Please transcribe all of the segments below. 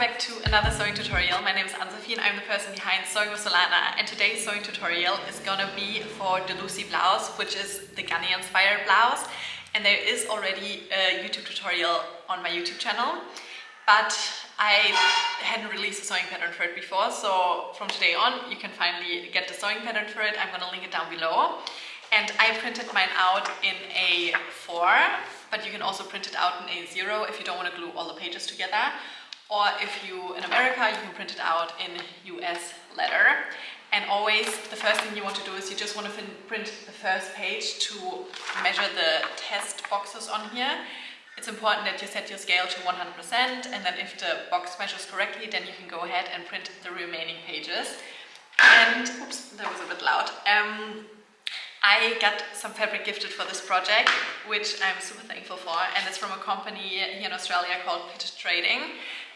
back to another sewing tutorial. My name is Ann-Sophie and I'm the person behind Sewing with Solana, and today's sewing tutorial is gonna be for the Lucy blouse, which is the Ganni inspired blouse. And there is already a YouTube tutorial on my YouTube channel, but I hadn't released a sewing pattern for it before, so from today on you can finally get the sewing pattern for it. I'm gonna link it down below. And I printed mine out in A4, but you can also print it out in A0 if you don't want to glue all the pages together. Or if you, in America, you can print it out in US letter. And always, the first thing you want to do is you just want to print the first page to measure the test boxes on here. It's important that you set your scale to 100%, and then if the box measures correctly, then you can go ahead and print the remaining pages. And, oops, that was a bit loud. I got some fabric gifted for this project, which I'm super thankful for, and it's from a company here in Australia called Pitch Trading,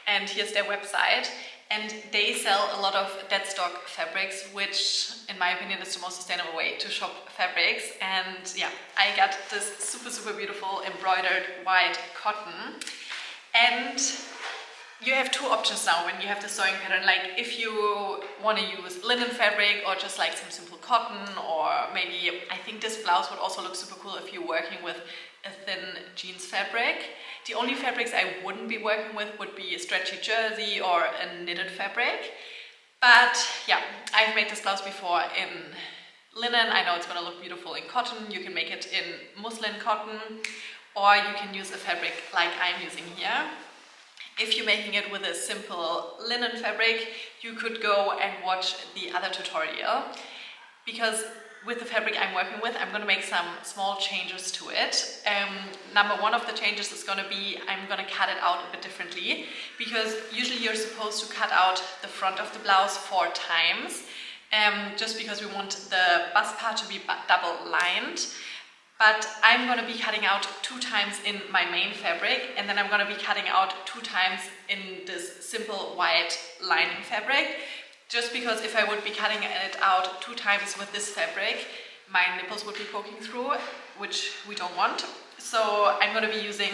and here's their website. And they sell a lot of dead stock fabrics, which in my opinion is the most sustainable way to shop fabrics. And yeah, I got this super beautiful embroidered white cotton, and you have two options now when you have the sewing pattern. Like if you want to use linen fabric or just like some simple cotton, or maybe I think this blouse would also look super cool if you're working with a thin jeans fabric. The only fabrics I wouldn't be working with would be a stretchy jersey or a knitted fabric. But yeah, I've made this blouse before in linen. I know it's going to look beautiful in cotton. You can make it in muslin cotton, or you can use a fabric like I'm using here. If you're making it with a simple linen fabric, you could go and watch the other tutorial, because with the fabric I'm working with, I'm going to make some small changes to it. Number one of the changes is going to be, I'm going to cut it out a bit differently, because usually you're supposed to cut out the front of the blouse 4 times, just because we want the bust part to be double lined. But I'm going to be cutting out 2 times in my main fabric, and then I'm going to be cutting out 2 times in this simple white lining fabric, just because if I would be cutting it out 2 times with this fabric, my nipples would be poking through, which we don't want. So I'm going to be using,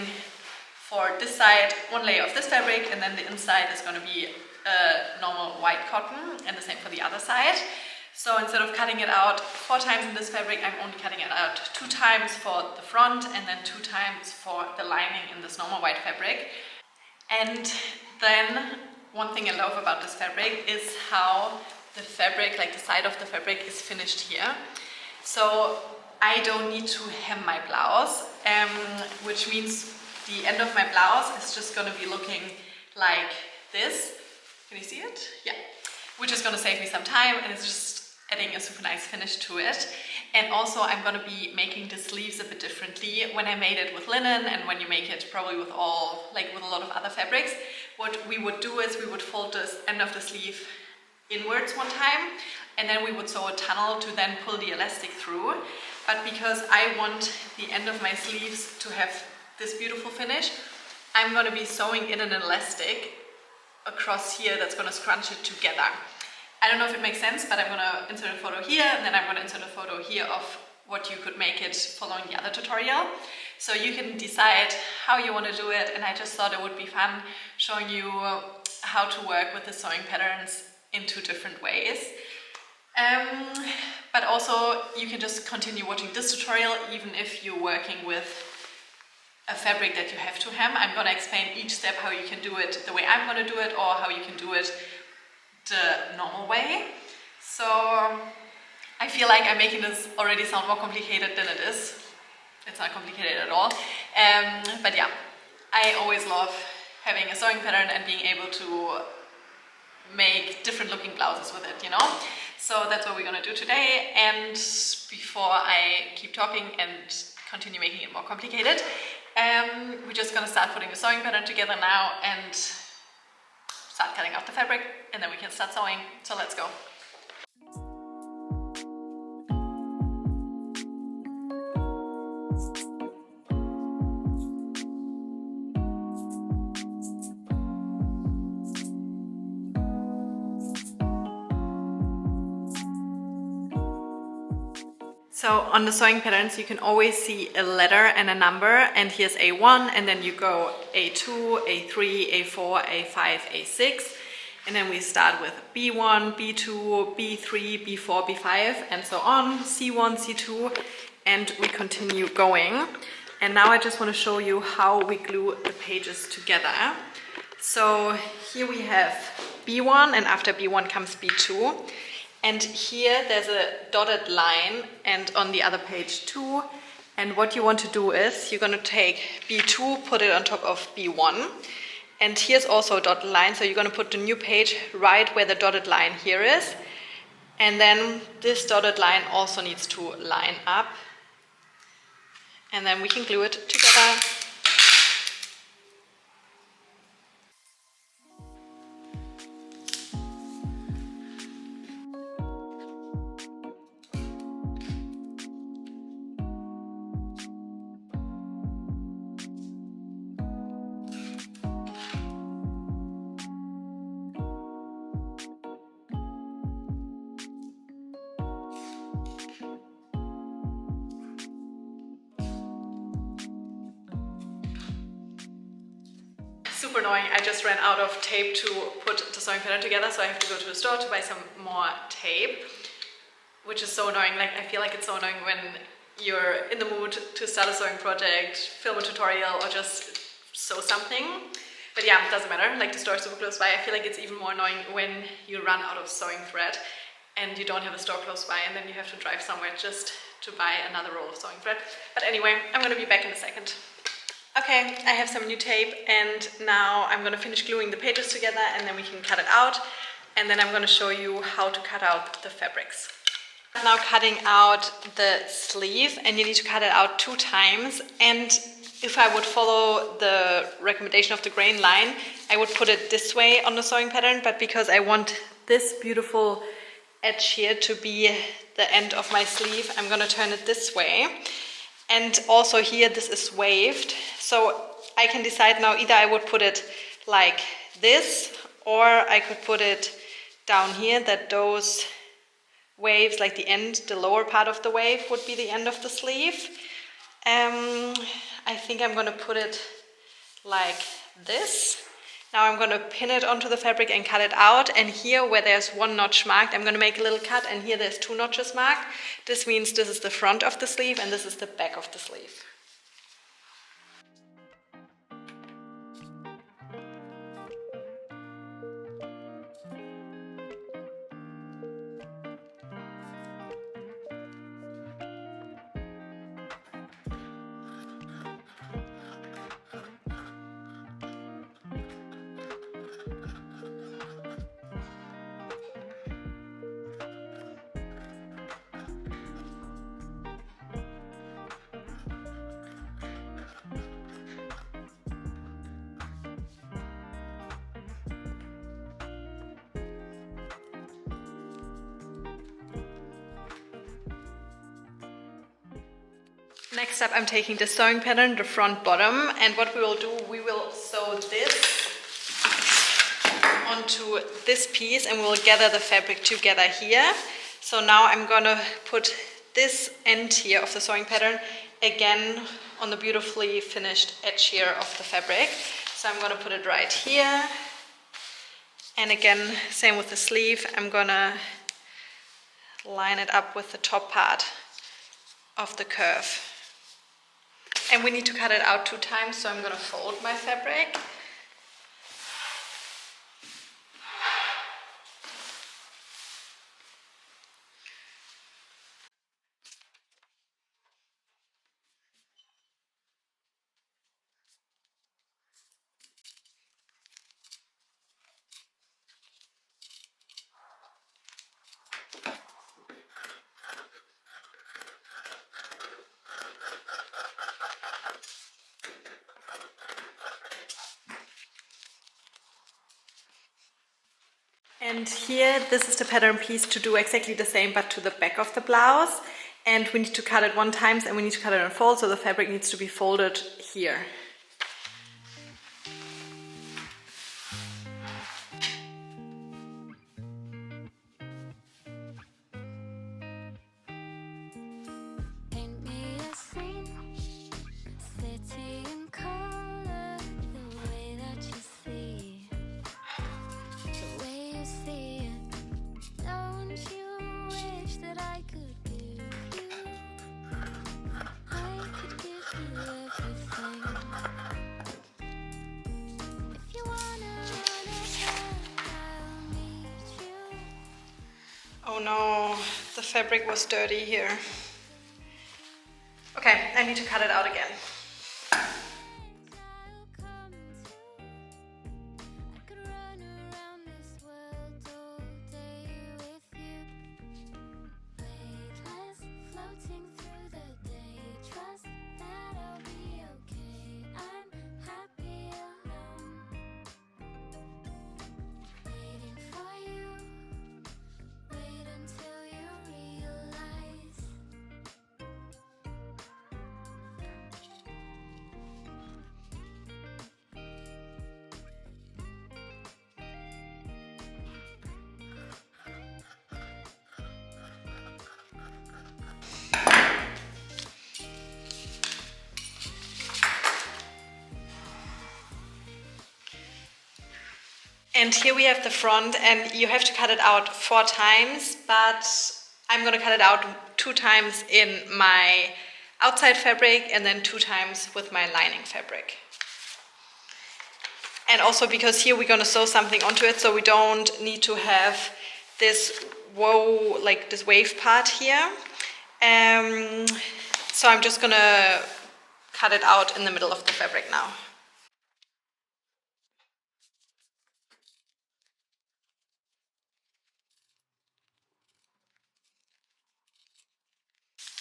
for this side, 1 layer of this fabric, and then the inside is going to be a normal white cotton, and the same for the other side. So instead of cutting it out 4 times in this fabric, I'm only cutting it out 2 times for the front and then 2 times for the lining in this normal white fabric. And then one thing I love about this fabric is how the fabric, like the side of the fabric, is finished here. So I don't need to hem my blouse, which means the end of my blouse is just going to be looking like this. Can you see it? Yeah. Which is going to save me some time, and it's just adding a super nice finish to it. And also I'm going to be making the sleeves a bit differently. When I made it with linen, and when you make it probably with with a lot of other fabrics, what we would do is we would fold this end of the sleeve inwards 1 time, and then we would sew a tunnel to then pull the elastic through. But because I want the end of my sleeves to have this beautiful finish, I'm going to be sewing in an elastic across here that's going to scrunch it together. I don't know if it makes sense, but I'm going to insert a photo here, and then I'm going to insert a photo here of what you could make it following the other tutorial. So you can decide how you want to do it, and I just thought it would be fun showing you how to work with the sewing patterns in 2 different ways. But also you can just continue watching this tutorial even if you're working with a fabric that you have to hem. I'm going to explain each step how you can do it the way I'm going to do it, or how you can do it the normal way. So I feel like I'm making this already sound more complicated than it is. It's not complicated at all. But yeah, I always love having a sewing pattern and being able to make different looking blouses with it, you know? So that's what we're going to do today. And before I keep talking and continue making it more complicated, we're just going to start putting the sewing pattern together now and start cutting out the fabric, and then we can start sewing. So let's go. So on the sewing patterns you can always see a letter and a number, and here's A1, and then you go A2, A3, A4, A5, A6, and then we start with B1, B2, B3, B4, B5, and so on, C1, C2, and we continue going. And now I just want to show you how we glue the pages together. So here we have B1, and after B1 comes B2. And here there's a dotted line, and on the other page too. And what you want to do is you're going to take B2, put it on top of B1. And here's also a dotted line, so you're going to put the new page right where the dotted line here is. And then this dotted line also needs to line up. And then we can glue it together. Super annoying, I just ran out of tape to put the sewing pattern together, so I have to go to the store to buy some more tape, which is so annoying. Like, I feel like it's so annoying when you're in the mood to start a sewing project, film a tutorial, or just sew something. But yeah, it doesn't matter, like the store is super close by. I feel like it's even more annoying when you run out of sewing thread and you don't have a store close by, and then you have to drive somewhere just to buy another roll of sewing thread. But anyway, I'm gonna be back in a second. Okay, I have some new tape, and now I'm going to finish gluing the pages together, and then we can cut it out, and then I'm going to show you how to cut out the fabrics. I'm now cutting out the sleeve, and you need to cut it out 2 times, and if I would follow the recommendation of the grain line, I would put it this way on the sewing pattern, but because I want this beautiful edge here to be the end of my sleeve, I'm going to turn it this way. And also here this is waved, so I can decide now, either I would put it like this, or I could put it down here, that those waves, like the end, the lower part of the wave would be the end of the sleeve. I think I'm going to put it like this. Now I'm going to pin it onto the fabric and cut it out, and here where there's 1 notch marked, I'm going to make a little cut, and here there's 2 notches marked. This means this is the front of the sleeve and this is the back of the sleeve. Next up, I'm taking the sewing pattern, the front bottom, and what we will do, we will sew this onto this piece, and we will gather the fabric together here. So now I'm gonna put this end here of the sewing pattern again on the beautifully finished edge here of the fabric. So I'm gonna put it right here, and again, same with the sleeve, I'm gonna line it up with the top part of the curve. And we need to cut it out 2 times, so I'm going to fold my fabric. And here, this is the pattern piece to do exactly the same, but to the back of the blouse. And we need to cut it 1 time, and we need to cut it in fold, so the fabric needs to be folded here. no, the fabric was dirty here. Okay, I need to cut it out again. And here we have the front, and you have to cut it out 4 times, but I'm gonna cut it out 2 times in my outside fabric and then 2 times with my lining fabric. And also because here we're gonna sew something onto it, so we don't need to have this this wave part here. So I'm just gonna cut it out in the middle of the fabric now.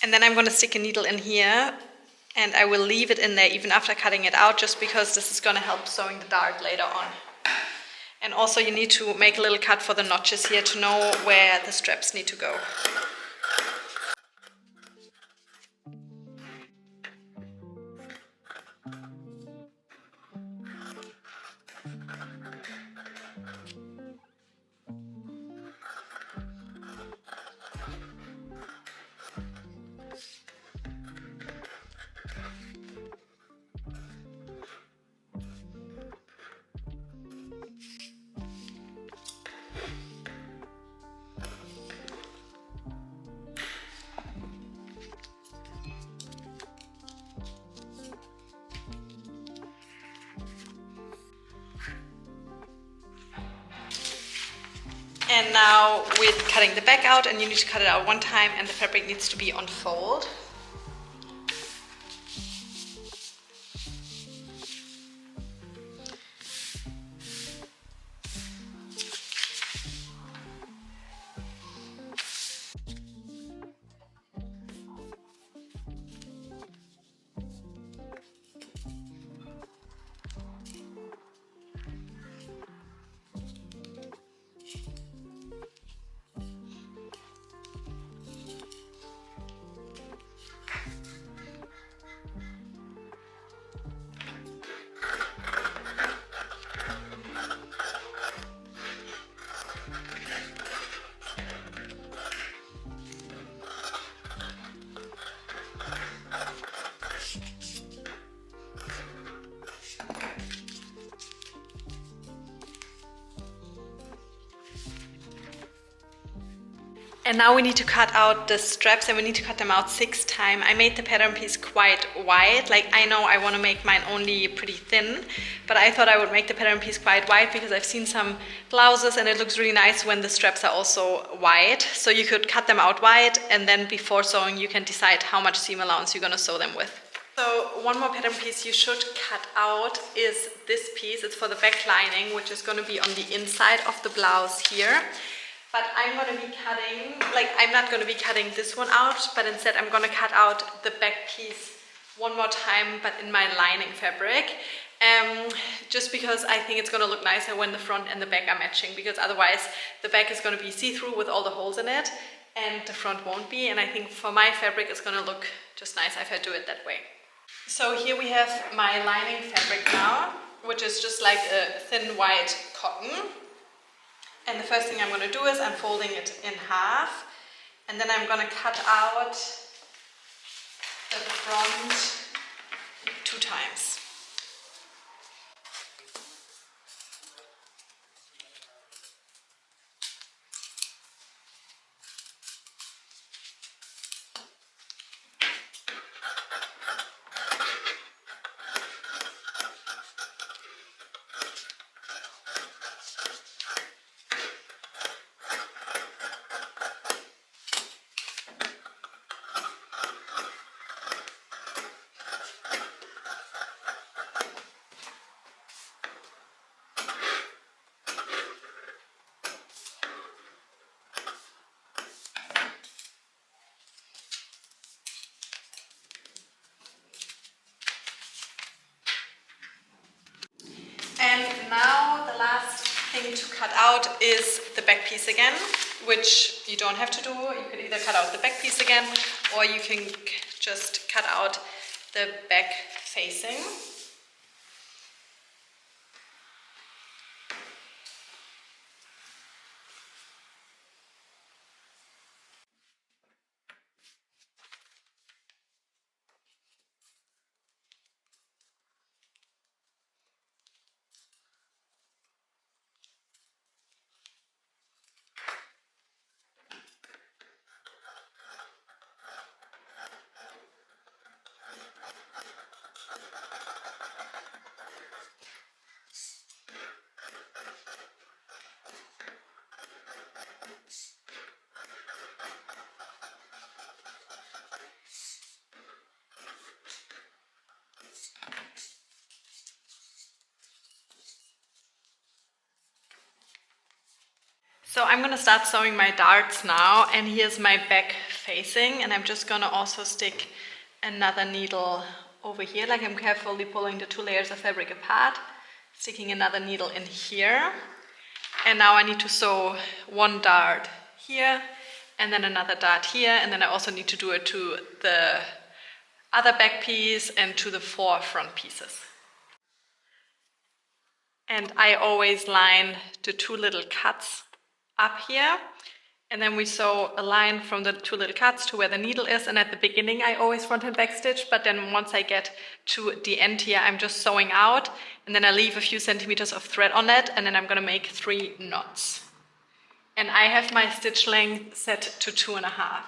And then I'm going to stick a needle in here, and I will leave it in there even after cutting it out, just because this is going to help sewing the dart later on. And also you need to make a little cut for the notches here to know where the straps need to go. And now we're cutting the back out, and you need to cut it out 1 time, and the fabric needs to be on fold. And now we need to cut out the straps, and we need to cut them out 6 times. I made the pattern piece quite wide. Like, I know I want to make mine only pretty thin, but I thought I would make the pattern piece quite wide because I've seen some blouses and it looks really nice when the straps are also wide. So you could cut them out wide, and then before sewing you can decide how much seam allowance you're going to sew them with. So one more pattern piece you should cut out is this piece. It's for the back lining, which is going to be on the inside of the blouse here. But I'm going to be cutting, I'm not going to be cutting this one out, but instead I'm going to cut out the back piece one more time, but in my lining fabric. Just because I think it's going to look nicer when the front and the back are matching, because otherwise the back is going to be see-through with all the holes in it, and the front won't be. And I think for my fabric it's going to look just nice if I do it that way. So here we have my lining fabric now, which is just like a thin white cotton. And the first thing I'm going to do is I'm folding it in half, and then I'm going to cut out the front 2 times. thing to cut out is the back piece again, which you don't have to do. You could either cut out the back piece again, or you can just cut out the back facing. So I'm gonna start sewing my darts now, and here's my back facing, and I'm just gonna also stick another needle over here, like I'm carefully pulling the two layers of fabric apart, sticking another needle in here, and now I need to sew one dart here, and then another dart here, and then I also need to do it to the other back piece and to the 4 front pieces. And I always line the 2 little cuts up here, and then we sew a line from the 2 little cuts to where the needle is, and at the beginning I always front and back stitch, but then once I get to the end here I'm just sewing out, and then I leave a few centimeters of thread on it, and then I'm gonna make 3 knots. And I have my stitch length set to 2.5.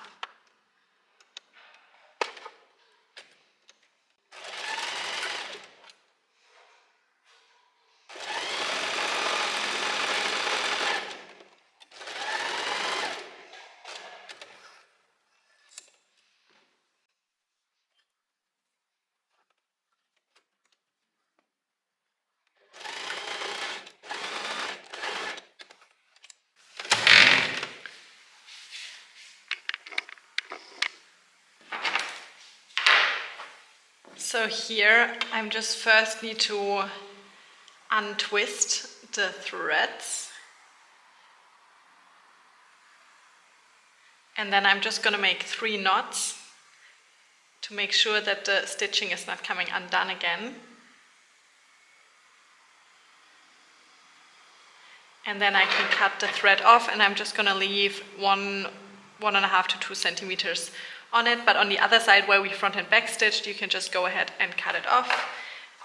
So here I'm just first need to untwist the threads, and then I'm just gonna make 3 knots to make sure that the stitching is not coming undone again. And then I can cut the thread off, and I'm just gonna leave 1.5 to 2 centimeters on it, but on the other side where we front and back stitched, you can just go ahead and cut it off.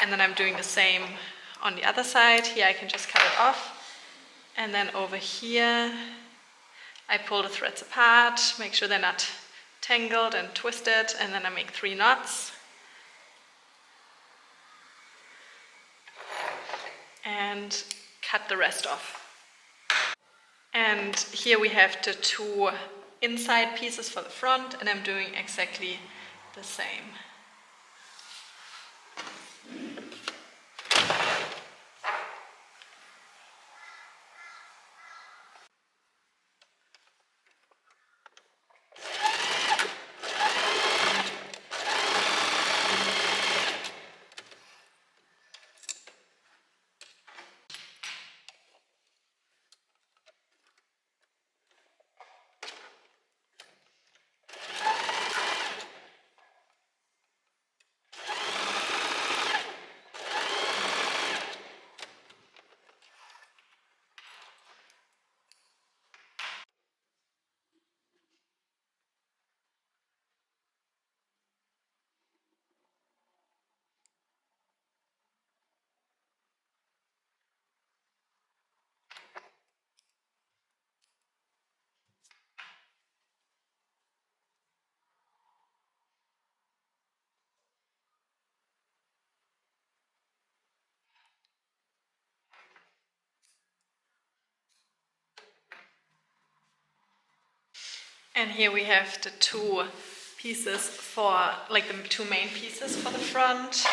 And then I'm doing the same on the other side. Here I can just cut it off. And then over here, I pull the threads apart, make sure they're not tangled and twisted, and then I make 3 knots. And cut the rest off. And here we have the 2 inside pieces for the front, and I'm doing exactly the same. And here we have the 2 pieces for, like the 2 main pieces for the front.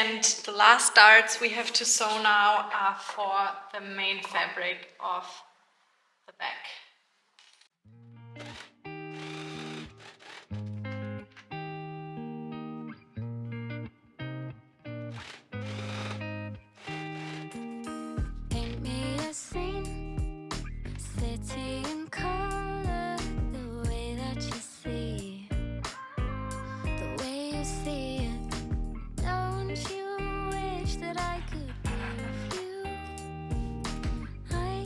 And the last darts we have to sew now are for the main fabric of the back. Paint me a scene, city in color, the way that you see, the way you see it. Don't you wish that I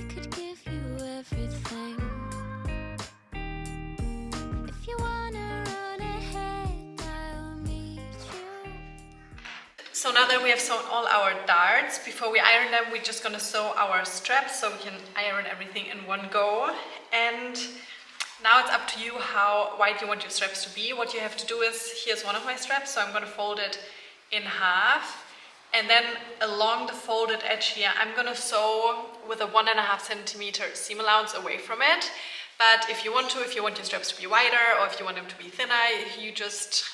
could give you everything? If you wanna run ahead, I'll meet you. So now that we have sewn all our darts, before we iron them, we're just gonna sew our straps so we can iron everything in one go. And now it's up to you how wide you want your straps to be. What you have to do is, here's one of my straps, so I'm gonna fold it in half. And then along the folded edge here, I'm gonna sew with a 1.5 centimeter seam allowance away from it. But if you want your straps to be wider or if you want them to be thinner, you just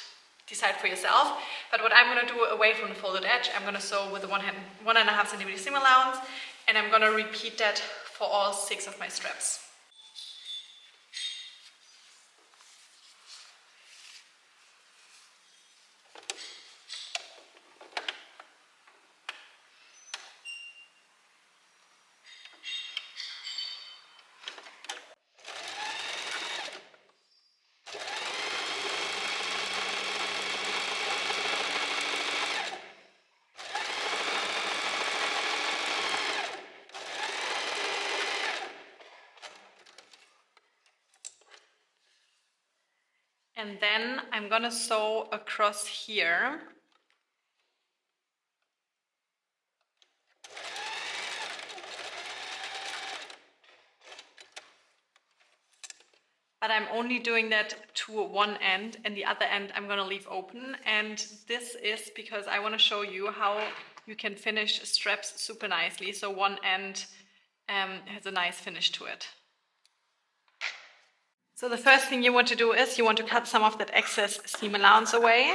decide for yourself. But what I'm gonna do away from the folded edge, I'm gonna sew with a 1.5 centimeter seam allowance, and I'm gonna repeat that for all 6 of my straps. And then I'm gonna sew across here. But I'm only doing that to one end, and the other end I'm gonna leave open. And this is because I wanna show you how you can finish straps super nicely. So one end has a nice finish to it. So the first thing you want to do is you want to cut some of that excess seam allowance away.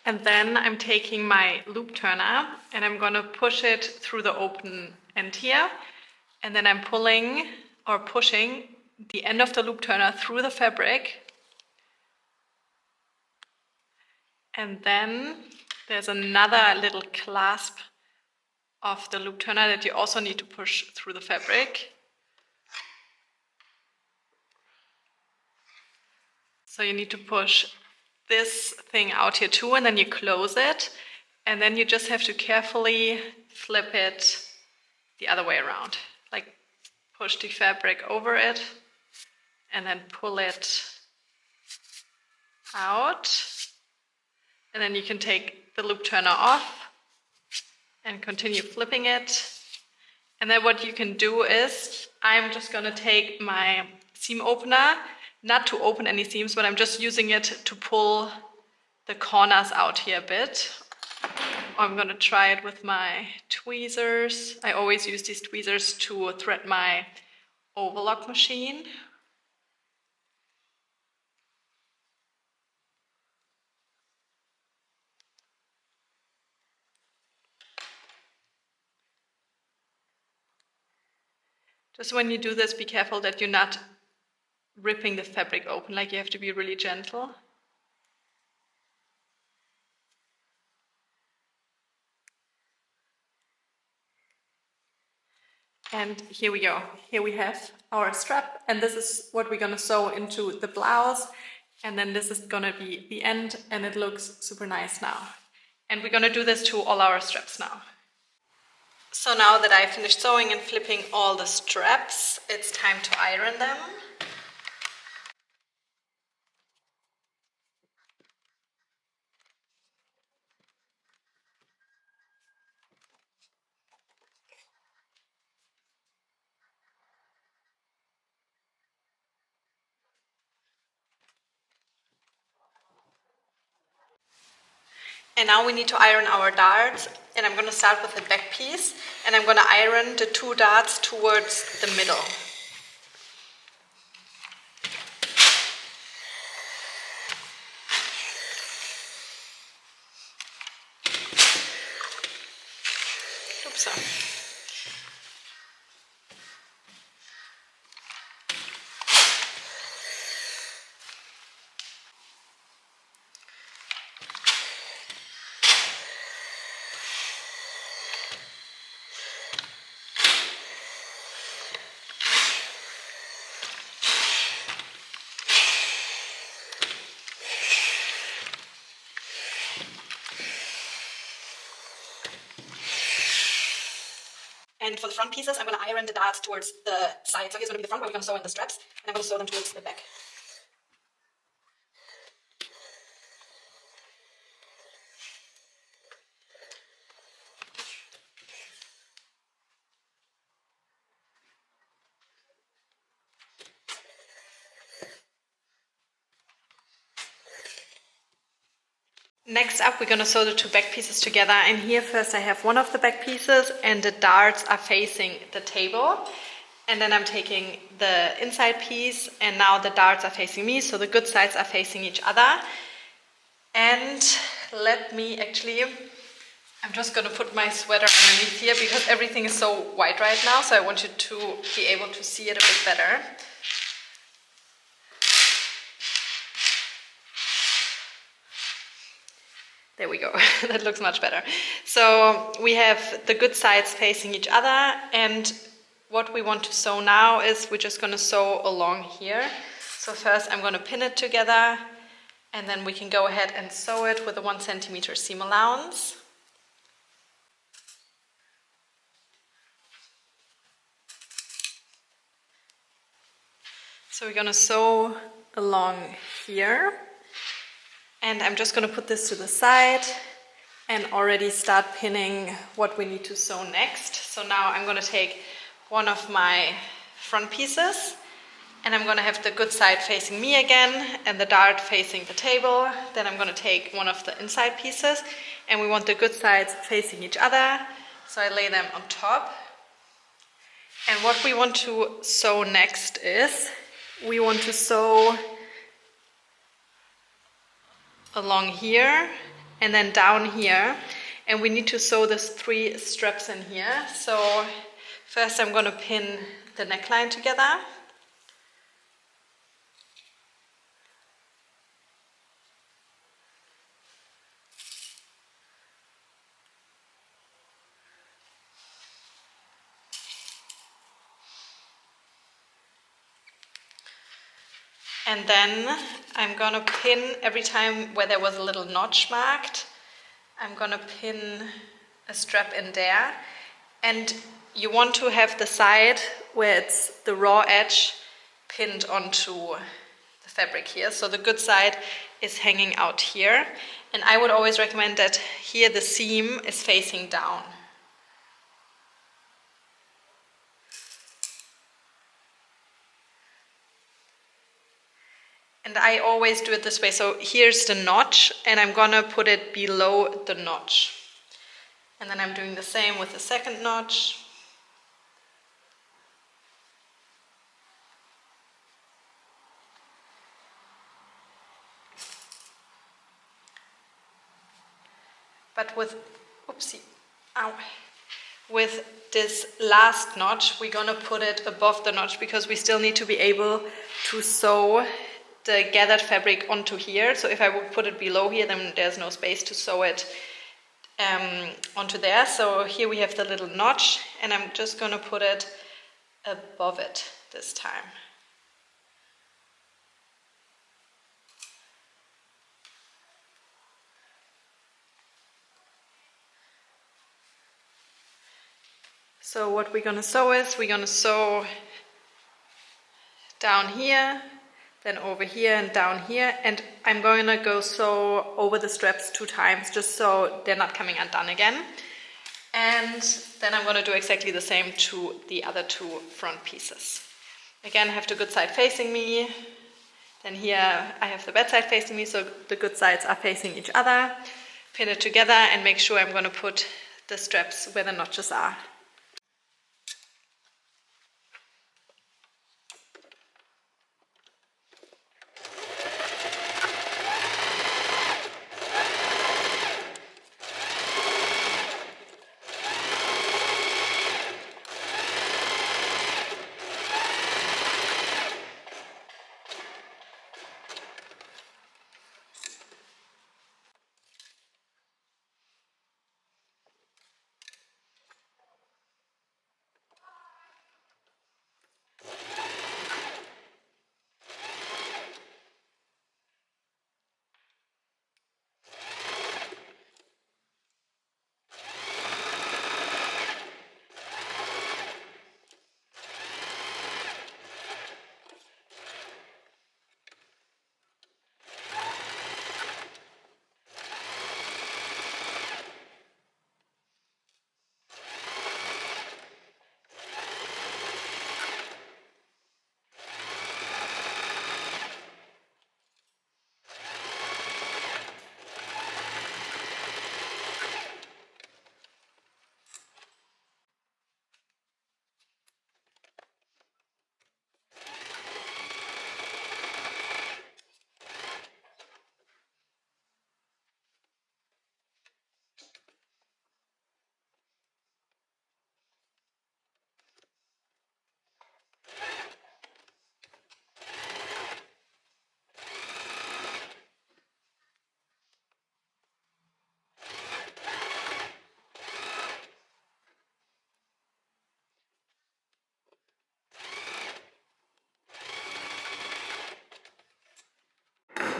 And then I'm taking my loop turner and I'm gonna push it through the open end here. And then I'm pulling or pushing the end of the loop turner through the fabric. And then there's another little clasp of the loop turner that you also need to push through the fabric. So you need to push this thing out here too, and then you close it. And then you just have to carefully flip it the other way around. Like push the fabric over it and then pull it out. And then you can take the loop turner off and continue flipping it. And then what you can do is, I'm just gonna take my seam opener, not to open any seams, but I'm just using it to pull the corners out here a bit. I'm gonna try it with my tweezers. I always use these tweezers to thread my overlock machine. Just when you do this, be careful that you're not ripping the fabric open, like you have to be really gentle. And here we go. Here we have our strap, and this is what we're gonna sew into the blouse. And then this is gonna be the end, and it looks super nice now. And we're gonna do this to all our straps now. So now that I finished sewing and flipping all the straps, it's time to iron them. And now we need to iron our darts. and I'm going to start with the back piece, and I'm going to iron the 2 darts towards the middle. Oops. And for the front pieces, I'm going to iron the darts towards the side. So here's going to be the front where we're going to sew in the straps, and I'm going to sew them towards the back. Next up, we're going to sew the 2 back pieces together, and here first I have one of the back pieces and the darts are facing the table, and then I'm taking the inside piece and now the darts are facing me, so the good sides are facing each other. And let me actually, I'm just going to put my sweater underneath here because everything is so white right now, so I want you to be able to see it a bit better. There we go, that looks much better. So we have the good sides facing each other, and what we want to sew now is we're just going to sew along here. So first I'm going to pin it together, and then we can go ahead and sew it with a 1 centimeter seam allowance. So we're going to sew along here. And I'm just going to put this to the side and already start pinning what we need to sew next. So now I'm going to take one of my front pieces, and I'm going to have the good side facing me again and the dart facing the table. Then I'm going to take one of the inside pieces, and we want the good sides facing each other. So I lay them on top. And what we want to sew next is we want to sew along here and then down here, and we need to sew these 3 straps in here. So first I'm going to pin the neckline together. And then I'm going to pin every time where there was a little notch marked, I'm going to pin a strap in there. And you want to have the side where it's the raw edge pinned onto the fabric here. So the good side is hanging out here. And I would always recommend that here the seam is facing down. And I always do it this way. So here's the notch, and I'm gonna put it below the notch. And then I'm doing the same with the second notch. But with, with this last notch, we're gonna put it above the notch because we still need to be able to sew the gathered fabric onto here. So if I would put it below here, then there's no space to sew it onto there. So here we have the little notch, and I'm just going to put it above it this time. So what we're going to sew is we're going to sew down here, then over here and down here, and I'm going to go sew over the straps 2 times just so they're not coming undone again. And then I'm going to do exactly the same to the other 2 front pieces. Again, I have the good side facing me, then here I have the bad side facing me, so the good sides are facing each other. Pin it together and make sure I'm going to put the straps where the notches are.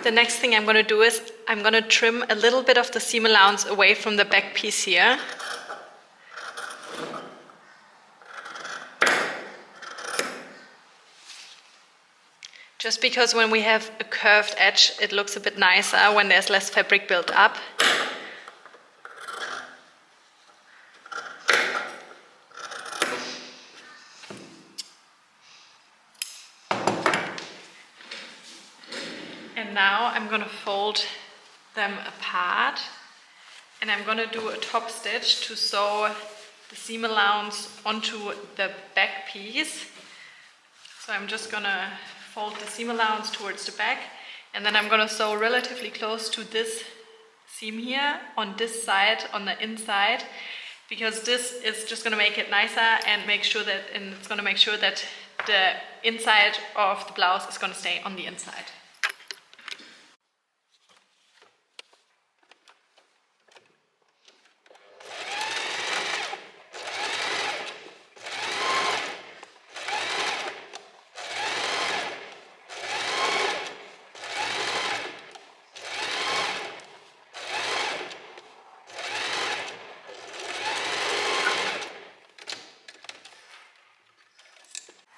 The next thing I'm going to do is I'm going to trim a little bit of the seam allowance away from the back piece here. Just because when we have a curved edge, it looks a bit nicer when there's less fabric built up. And now I'm going to fold them apart, and I'm going to do a top stitch to sew the seam allowance onto the back piece. So I'm just going to fold the seam allowance towards the back, and then I'm going to sew relatively close to this seam here on this side, on the inside, because this is just going to make it nicer and make sure that, and it's going to make sure that the inside of the blouse is going to stay on the inside.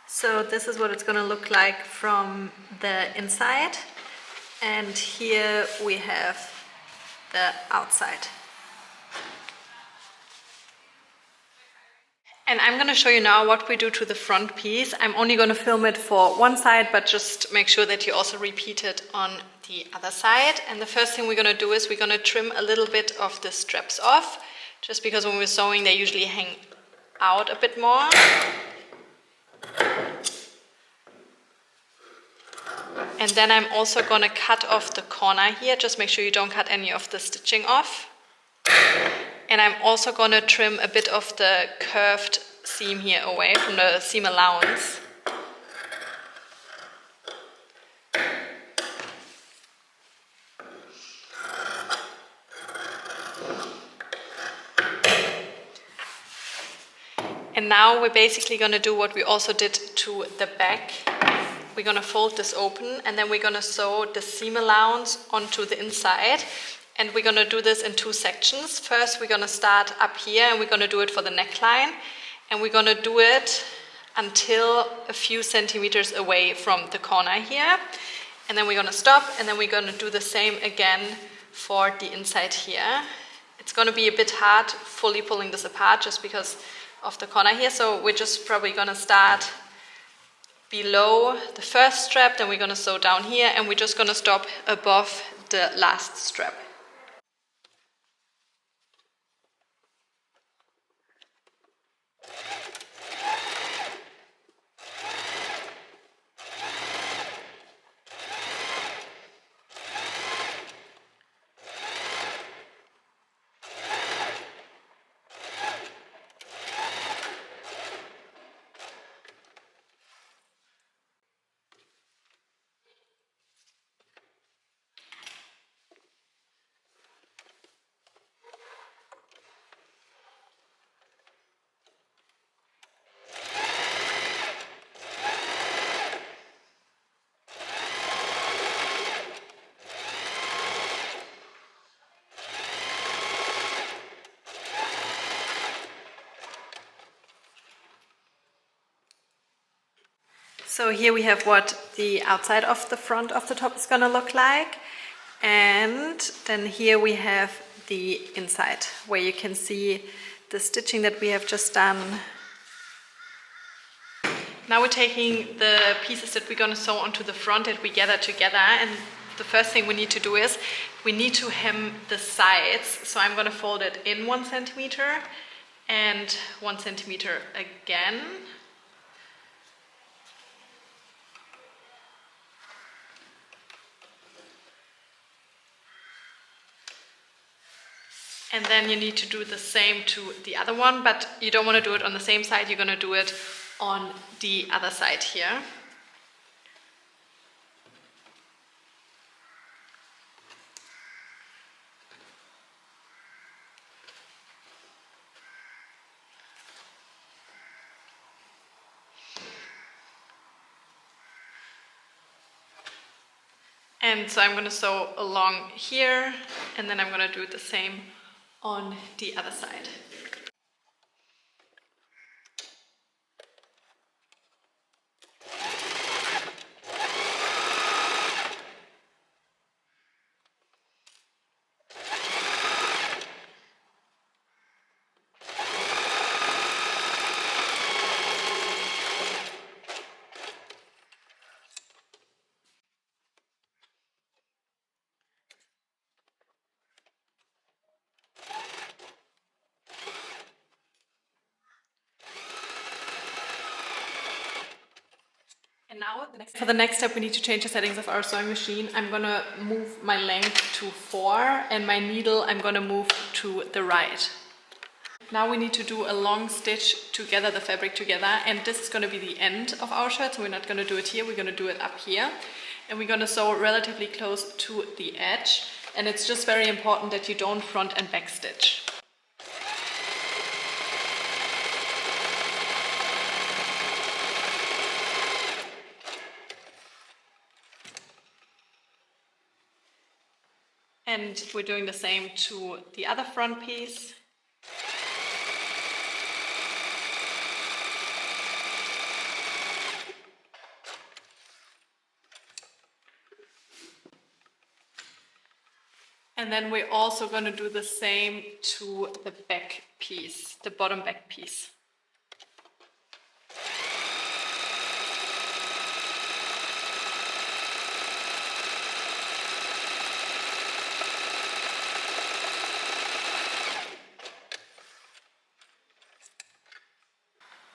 So this is what it's going to look like from the inside, and here we have the outside. And I'm going to show you now what we do to the front piece. I'm only going to film it for one side, but just make sure that you also repeat it on the other side. And the first thing we're going to do is we're going to trim a little bit of the straps off, just because when we're sewing they usually hang out a bit more. And then I'm also going to cut off the corner here. Just make sure you don't cut any of the stitching off. And I'm also going to trim a bit of the curved seam here away from the seam allowance. And now we're basically going to do what we also did to the back. We're going to fold this open, and then we're going to sew the seam allowance onto the inside. And we're going to do this in two sections. First, we're going to start up here, and we're going to do it for the neckline. And we're going to do it until a few centimeters away from the corner here. And then we're going to stop, and then we're going to do the same again for the inside here. It's going to be a bit hard fully pulling this apart just because of the corner here. So we're just probably going to start below the first strap, then we're going to sew down here, and we're just going to stop above the last strap. So here we have what the outside of the front of the top is gonna look like. And then here we have the inside, where you can see the stitching that we have just done. Now we're taking the pieces that we're gonna sew onto the front and we gather together, and the first thing we need to do is we need to hem the sides. So I'm gonna fold it in 1 centimeter and 1 centimeter again. And then you need to do the same to the other one, but you don't want to do it on the same side, you're going to do it on the other side here. And so I'm going to sew along here, and then I'm going to do the same on the other side. And now for the next step we need to change the settings of our sewing machine. I'm gonna move my length to 4 and my needle I'm gonna move to the right. Now we need to do a long stitch to gather the fabric together, and this is gonna be the end of our shirt, so we're not gonna do it here, we're gonna do it up here. And we're gonna sew relatively close to the edge, and it's just very important that you don't front and back stitch. And we're doing the same to the other front piece. And then we're also going to do the same to the back piece, the bottom back piece.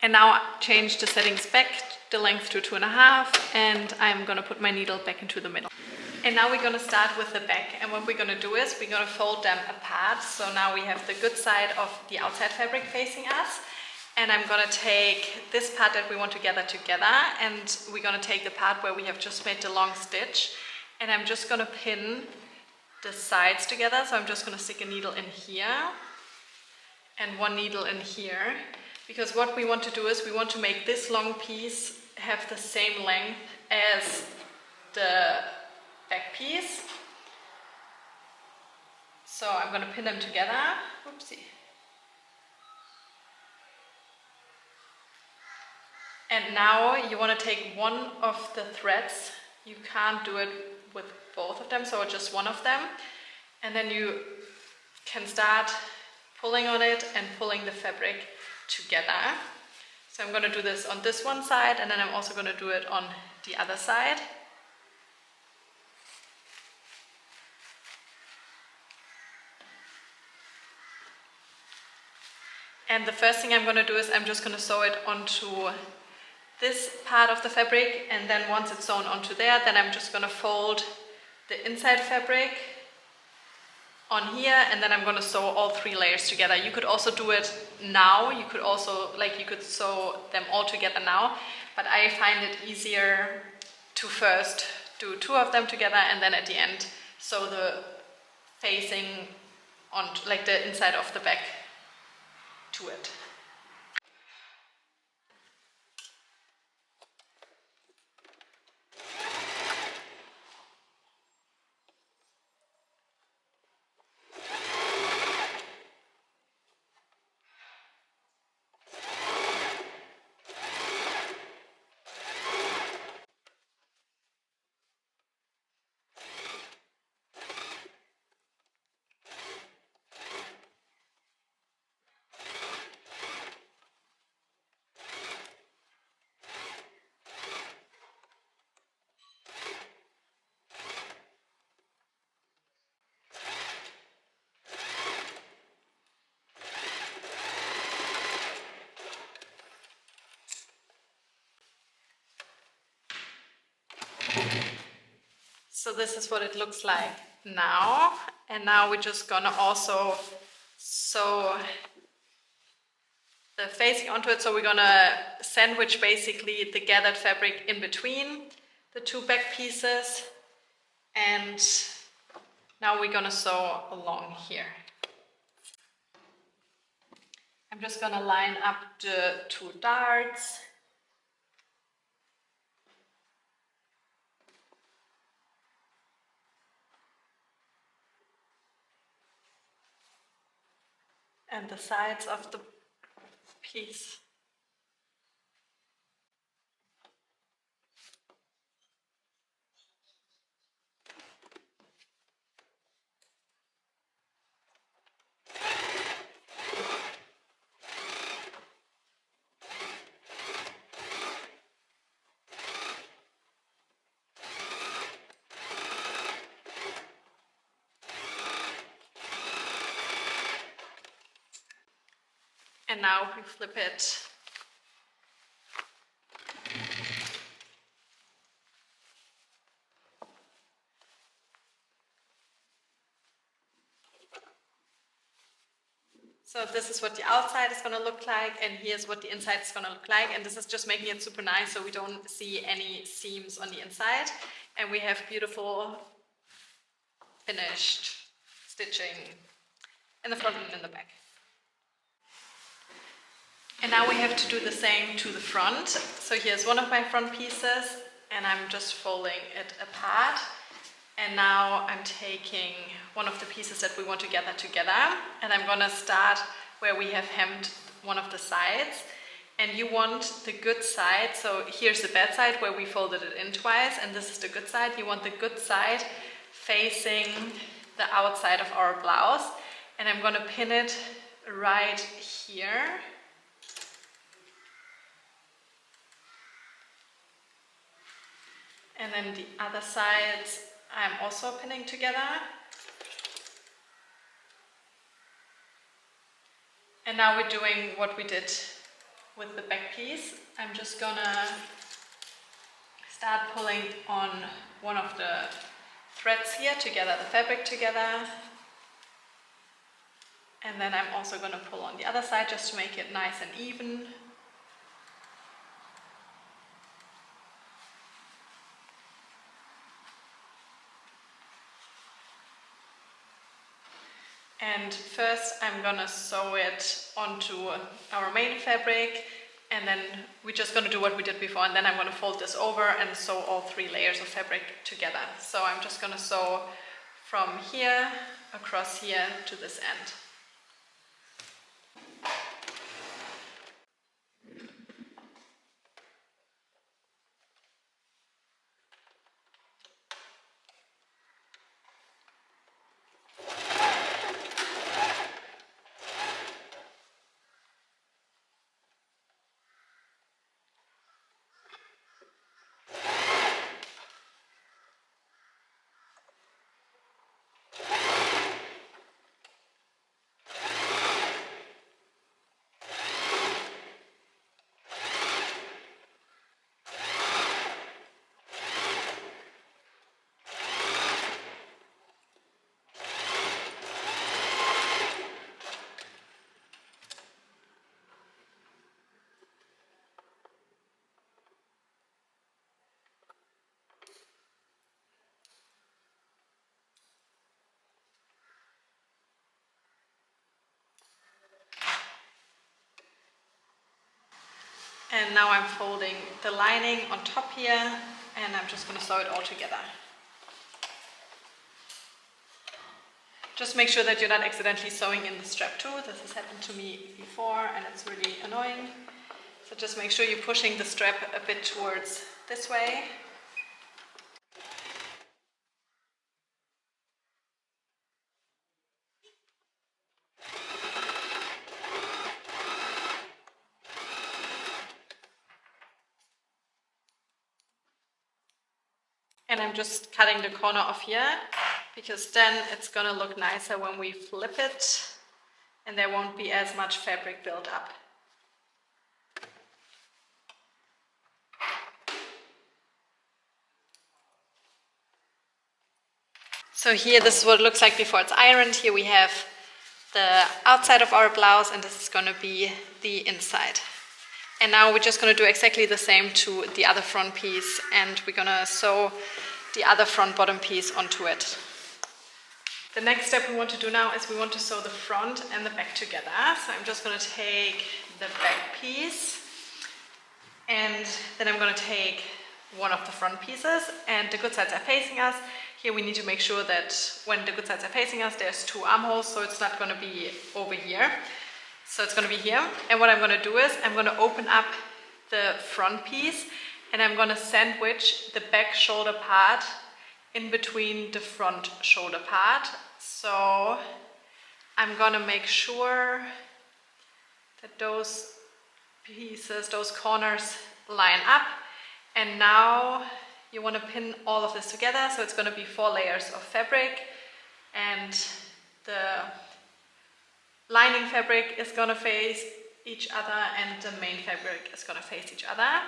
And now change the settings back, the length to 2.5, and I'm gonna put my needle back into the middle. And now we're gonna start with the back, and what we're gonna do is we're gonna fold them apart. So now we have the good side of the outside fabric facing us, and I'm gonna take this part that we want to gather together, and we're gonna take the part where we have just made the long stitch, and I'm just gonna pin the sides together. So I'm just gonna stick a needle in here and one needle in here. Because what we want to do is we want to make this long piece have the same length as the back piece. So I'm going to pin them together. Oopsie. And now you want to take one of the threads. You can't do it with both of them, so just one of them. And then you can start pulling on it and pulling the fabric together. So I'm going to do this on this one side, and then I'm also going to do it on the other side. And the first thing I'm going to do is I'm just going to sew it onto this part of the fabric, and then once it's sewn onto there, then I'm just going to fold the inside fabric on here, and then I'm going to sew all 3 layers together. You could also do it now, you could also, you could sew them all together now, but I find it easier to first do 2 of them together and then at the end sew the facing on, the inside of the back to it. So this is what it looks like now. And now we're just gonna also sew the facing onto it. So we're gonna sandwich basically the gathered fabric in between the two back pieces. And now we're gonna sew along here. I'm just gonna line up the two darts. And the sides of the piece. And now we flip it. So this is what the outside is going to look like, and here's what the inside is going to look like. And this is just making it super nice so we don't see any seams on the inside. And we have beautiful finished stitching in the front and in the back. And now we have to do the same to the front. So here's one of my front pieces, and I'm just folding it apart. And now I'm taking one of the pieces that we want to gather together, and I'm gonna start where we have hemmed one of the sides. And you want the good side, so here's the bad side where we folded it in twice, and this is the good side. You want the good side facing the outside of our blouse. And I'm gonna pin it right here. And then the other sides I'm also pinning together. And now we're doing what we did with the back piece. I'm just gonna start pulling on one of the threads here to gather the fabric together. And then I'm also gonna pull on the other side just to make it nice and even. And first I'm gonna sew it onto our main fabric, and then we're just gonna do what we did before, and then I'm gonna fold this over and sew all 3 layers of fabric together. So I'm just gonna sew from here across here to this end. And now I'm folding the lining on top here, and I'm just gonna sew it all together. Just make sure that you're not accidentally sewing in the strap too. This has happened to me before and it's really annoying. So just make sure you're pushing the strap a bit towards this way. And I'm just cutting the corner off here, because then it's gonna look nicer when we flip it and there won't be as much fabric built up. So here, this is what it looks like before it's ironed. Here we have the outside of our blouse, and this is going to be the inside. And now we're just going to do exactly the same to the other front piece, and we're going to sew the other front bottom piece onto it. The next step we want to do now is we want to sew the front and the back together. So I'm just going to take the back piece, and then I'm going to take one of the front pieces, and the good sides are facing us. Here we need to make sure that when the good sides are facing us, there's 2 armholes, so it's not going to be over here. So it's going to be here. And what I'm going to do is I'm going to open up the front piece, and I'm going to sandwich the back shoulder part in between the front shoulder part. So I'm going to make sure that those pieces, those corners line up. And now you want to pin all of this together, so it's going to be 4 layers of fabric, and the lining fabric is going to face each other and the main fabric is going to face each other.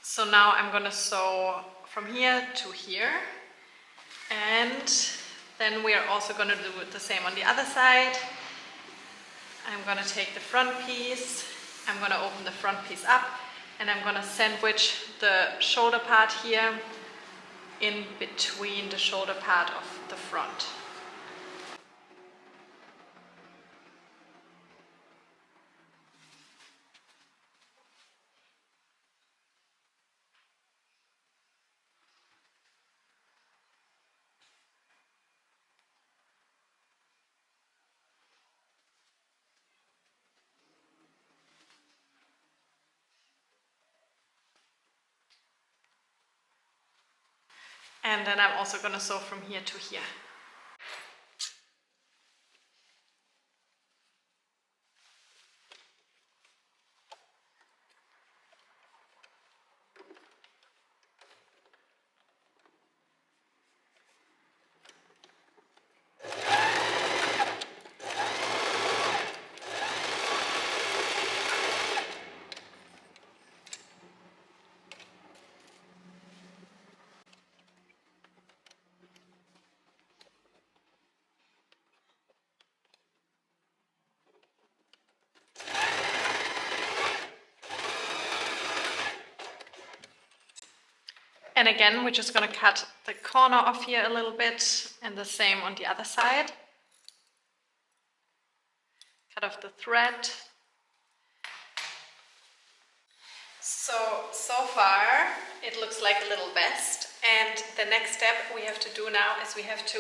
So now I'm going to sew from here to here, and then we are also going to do the same on the other side. I'm going to take the front piece, I'm going to open the front piece up, and I'm going to sandwich the shoulder part here in between the shoulder part of the front. And then I'm also going to sew from here to here. And again, we're just going to cut the corner off here a little bit, and the same on the other side. Cut off the thread. So far it looks like a little vest, and the next step we have to do now is we have to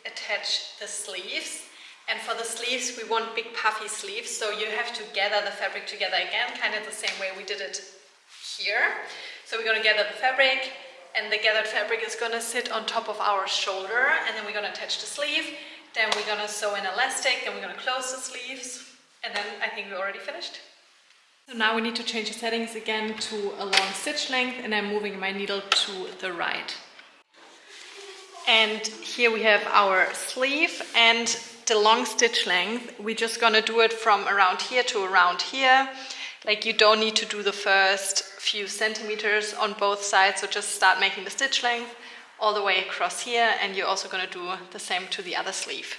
attach the sleeves. And for the sleeves we want big puffy sleeves, so you have to gather the fabric together again, kind of the same way we did it here. So we're going to gather the fabric, and the gathered fabric is going to sit on top of our shoulder, and then we're going to attach the sleeve, then we're going to sew in elastic, then we're going to close the sleeves, and then I think we're already finished. So now we need to change the settings again to a long stitch length, and I'm moving my needle to the right. And here we have our sleeve, and the long stitch length, we're just going to do it from around here to around here. Like, you don't need to do the first few centimeters on both sides, so just start making the stitch length all the way across here, and you're also going to do the same to the other sleeve.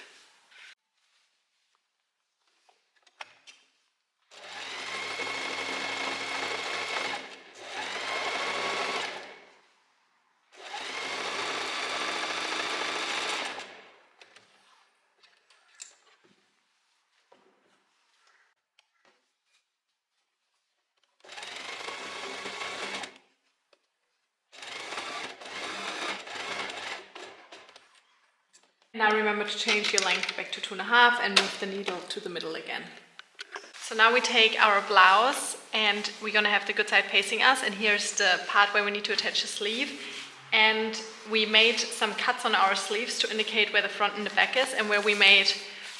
Now remember to change your length back to 2.5 and move the needle to the middle again. So now we take our blouse and we're gonna have the good side facing us, and here's the part where we need to attach the sleeve. And we made some cuts on our sleeves to indicate where the front and the back is, and where we made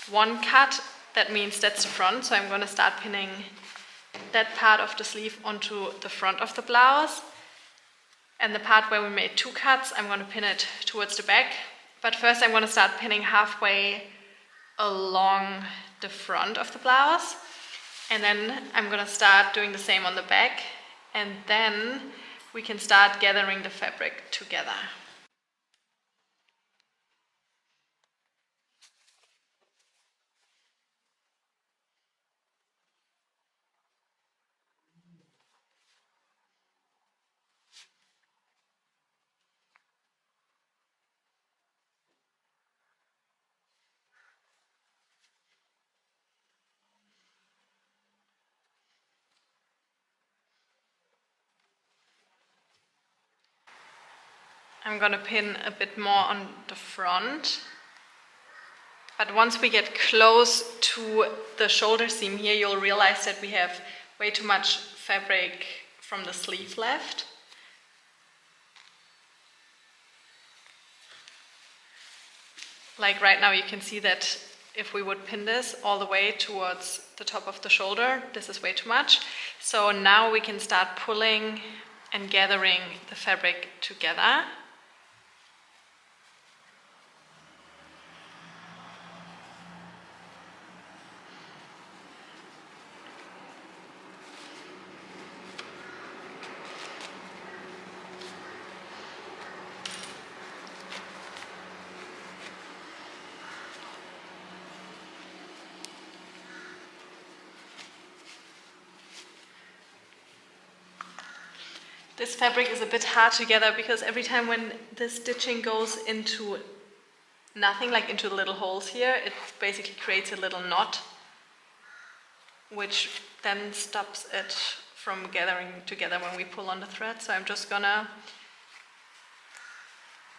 one cut, that means that's the front. So I'm gonna start pinning that part of the sleeve onto the front of the blouse. And the part where we made two cuts, I'm gonna pin it towards the back. But first I'm gonna start pinning halfway along the front of the blouse. And then I'm gonna start doing the same on the back. And then we can start gathering the fabric together. I'm gonna pin a bit more on the front. But once we get close to the shoulder seam here, you'll realize that we have way too much fabric from the sleeve left. Like right now you can see that if we would pin this all the way towards the top of the shoulder, this is way too much. So now we can start pulling and gathering the fabric together. This fabric is a bit hard to gather because every time when the stitching goes into nothing, like into the little holes here, it basically creates a little knot, which then stops it from gathering together when we pull on the thread. So I'm just gonna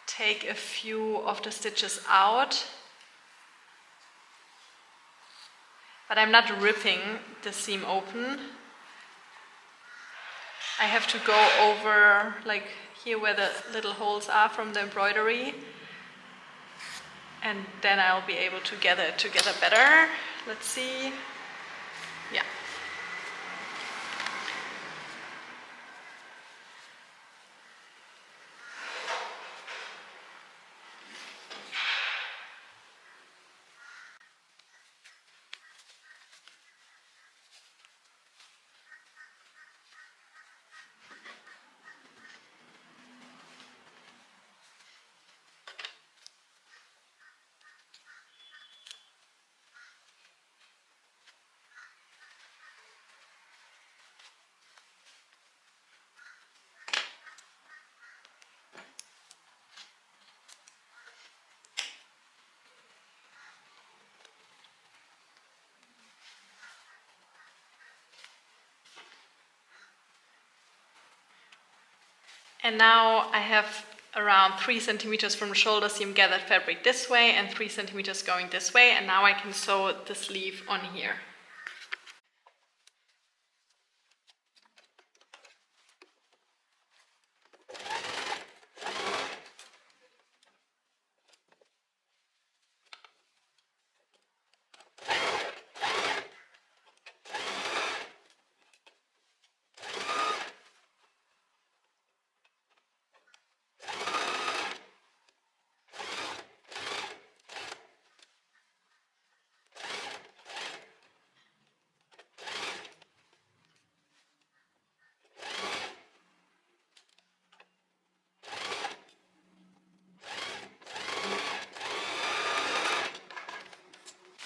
take a few of the stitches out, but I'm not ripping the seam open. I have to go over, like here where the little holes are from the embroidery, and then I'll be able to gather it together better. Let's see. Yeah. And now I have around 3 centimeters from the shoulder seam gathered fabric this way and 3 centimeters going this way, and now I can sew the sleeve on here.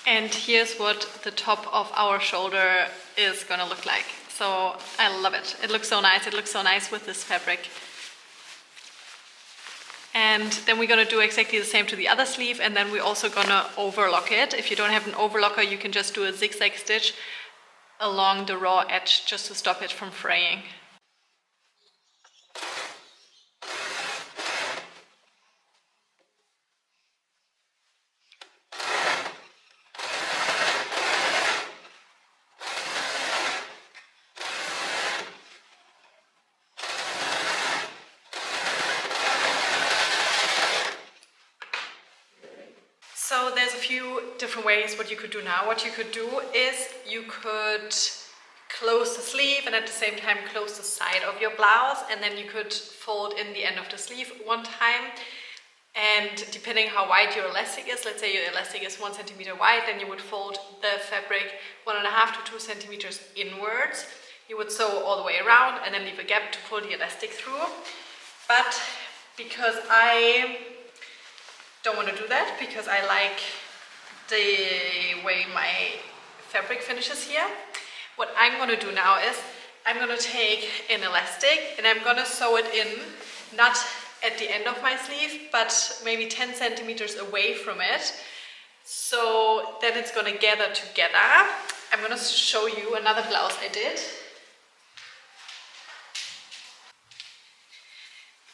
And here's what the top of our shoulder is gonna look like. So I love it. It looks so nice. It looks so nice with this fabric. And then we're gonna do exactly the same to the other sleeve, and then we're also gonna overlock it. If you don't have an overlocker, you can just do a zigzag stitch along the raw edge just to stop it from fraying. few different ways what you could do now. What you could do is you could close the sleeve and at the same time close the side of your blouse, and then you could fold in the end of the sleeve one time. And depending how wide your elastic is, let's say your elastic is 1 centimeter wide, then you would fold the fabric 1.5 to 2 centimeters inwards. You would sew all the way around and then leave a gap to pull the elastic through. But because I don't want to do that, because I like the way my fabric finishes here, what I'm going to do now is I'm going to take an elastic and I'm going to sew it in, not at the end of my sleeve, but maybe 10 centimeters away from it. So then it's going to gather together. I'm going to show you another blouse I did.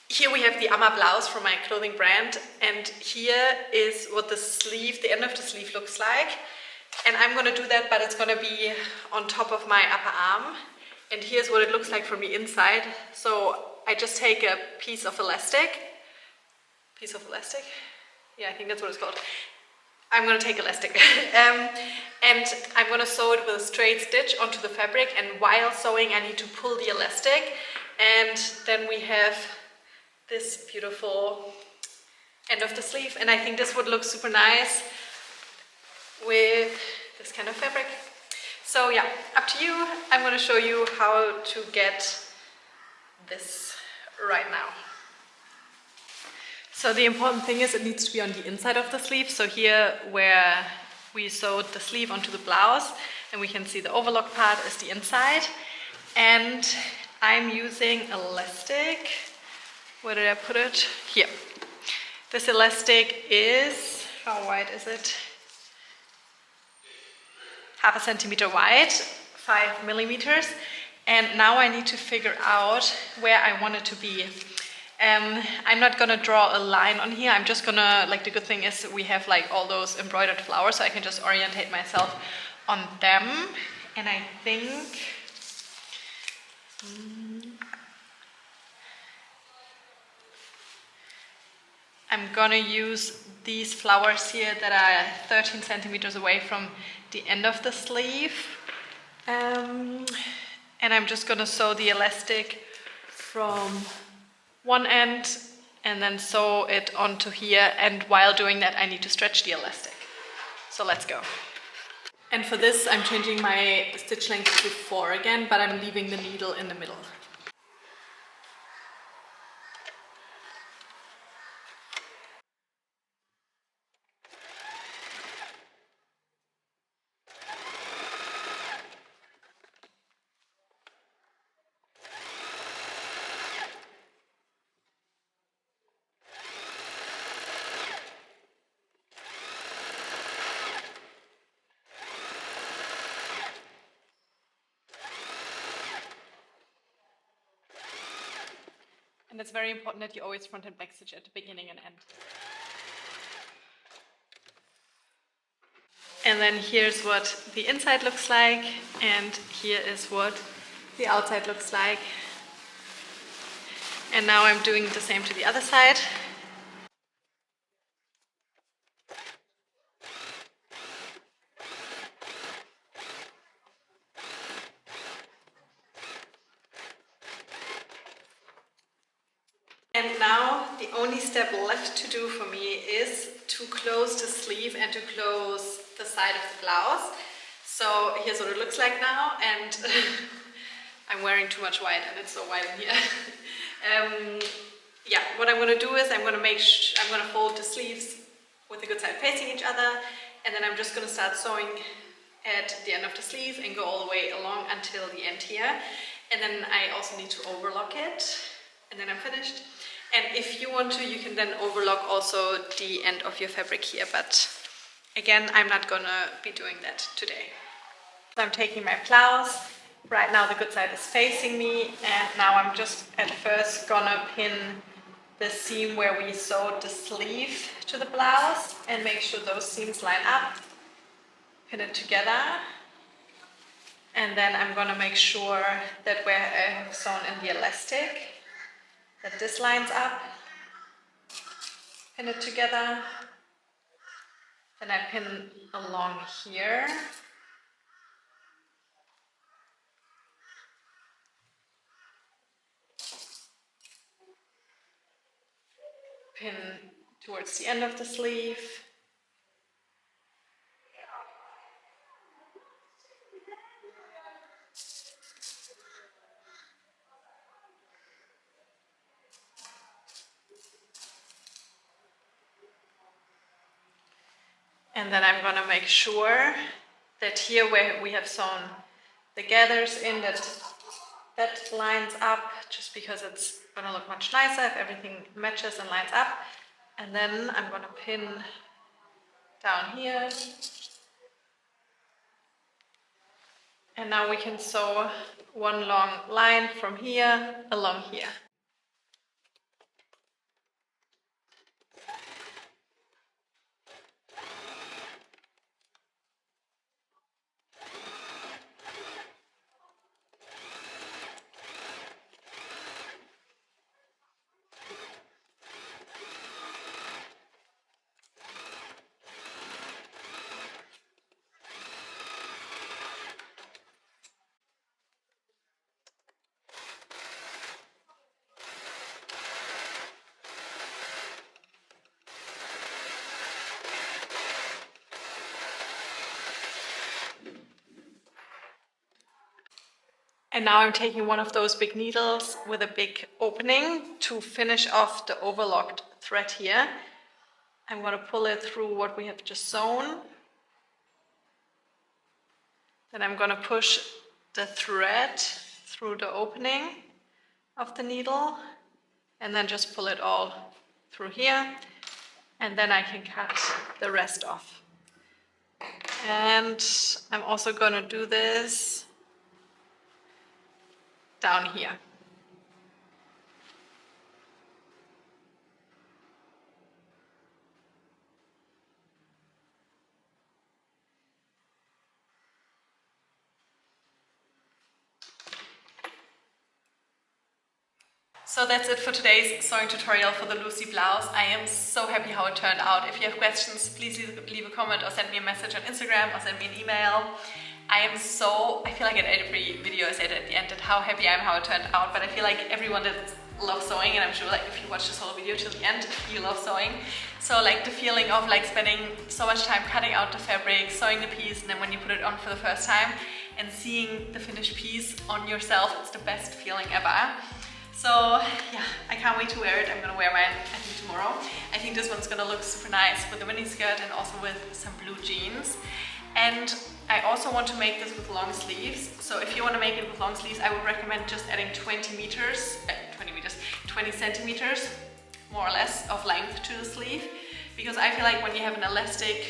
Here we have the Amma blouse from my clothing brand, and here is what the sleeve, the end of the sleeve looks like. And I'm going to do that, but it's going to be on top of my upper arm. And here's what it looks like from the inside. So I just take a piece of elastic. Yeah, I think that's what it's called. I'm going to take elastic. And I'm going to sew it with a straight stitch onto the fabric. And while sewing, I need to pull the elastic. And then we have this beautiful end of the sleeve. And I think this would look super nice with this kind of fabric. So yeah, up to you. I'm going to show you how to get this right now. So the important thing is it needs to be on the inside of the sleeve. So here where we sewed the sleeve onto the blouse, and we can see the overlock part is the inside. And I'm using elastic. Where did I put it? Here. This elastic is, how wide is it? 0.5 centimeter wide, 5 millimeters. And now I need to figure out where I want it to be. I'm not gonna draw a line on here. I'm just gonna, like, the good thing is we have like all those embroidered flowers, so I can just orientate myself on them. And I think I'm gonna use these flowers here that are 13 centimeters away from the end of the sleeve. And I'm just gonna sew the elastic from one end and then sew it onto here. And while doing that, I need to stretch the elastic. So let's go. And for this, I'm changing my stitch length to 4 again, but I'm leaving the needle in the middle. And it's very important that you always front and back stitch at the beginning and end. And then here's what the inside looks like, and here is what the outside looks like. And now I'm doing the same to the other side. And now the only step left to do for me is to close the sleeve and to close the side of the blouse. So here's what it looks like now, and I'm wearing too much white and it's so white in here. Yeah, what I'm going to do is I'm going to fold the sleeves with the good side facing each other, and then I'm just going to start sewing at the end of the sleeve and go all the way along until the end here. And then I also need to overlock it, and then I'm finished. And if you want to, you can then overlock also the end of your fabric here, but again, I'm not gonna be doing that today. So I'm taking my blouse. Right now the good side is facing me, and now I'm just at first gonna pin the seam where we sewed the sleeve to the blouse and make sure those seams line up, pin it together. And then I'm gonna make sure that where I have sewn in the elastic, that this lines up, pin it together, Then I pin along here. Pin towards the end of the sleeve. And then I'm gonna make sure that here where we have sewn the gathers in, that lines up, just because it's gonna look much nicer if everything matches and lines up. And then I'm gonna pin down here. And now we can sew one long line from here along here. And now I'm taking one of those big needles with a big opening to finish off the overlocked thread here. I'm going to pull it through what we have just sewn. Then I'm going to push the thread through the opening of the needle and then just pull it all through here. And then I can cut the rest off. And I'm also going to do this down here. So that's it for today's sewing tutorial for the Lucy blouse. I am so happy how it turned out. If you have questions, please leave a comment or send me a message on Instagram or send me an email. I feel like in every video I said at the end that how happy I am how it turned out, but I feel like everyone that loves sewing, and I'm sure like if you watch this whole video till the end, you love sewing. So like the feeling of like spending so much time cutting out the fabric, sewing the piece, and then when you put it on for the first time and seeing the finished piece on yourself, it's the best feeling ever. So yeah, I can't wait to wear it. I'm gonna wear mine, I think, tomorrow. I think this one's gonna look super nice with the mini skirt and also with some blue jeans. And I also want to make this with long sleeves. So if you want to make it with long sleeves, I would recommend just adding 20 centimeters, more or less, of length to the sleeve. Because I feel like when you have an elastic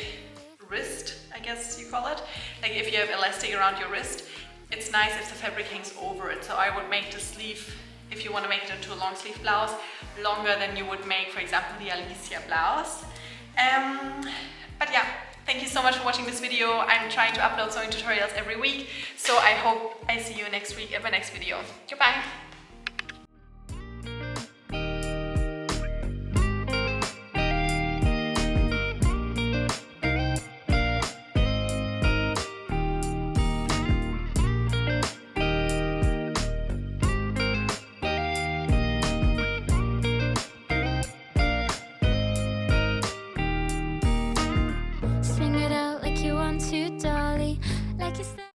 wrist, I guess you call it, like if you have elastic around your wrist, it's nice if the fabric hangs over it. So I would make the sleeve, if you want to make it into a long sleeve blouse, longer than you would make, for example, the Alicia blouse. But yeah, thank you so much for watching this video. I'm trying to upload sewing tutorials every week, so I hope I see you next week at my next video. Goodbye!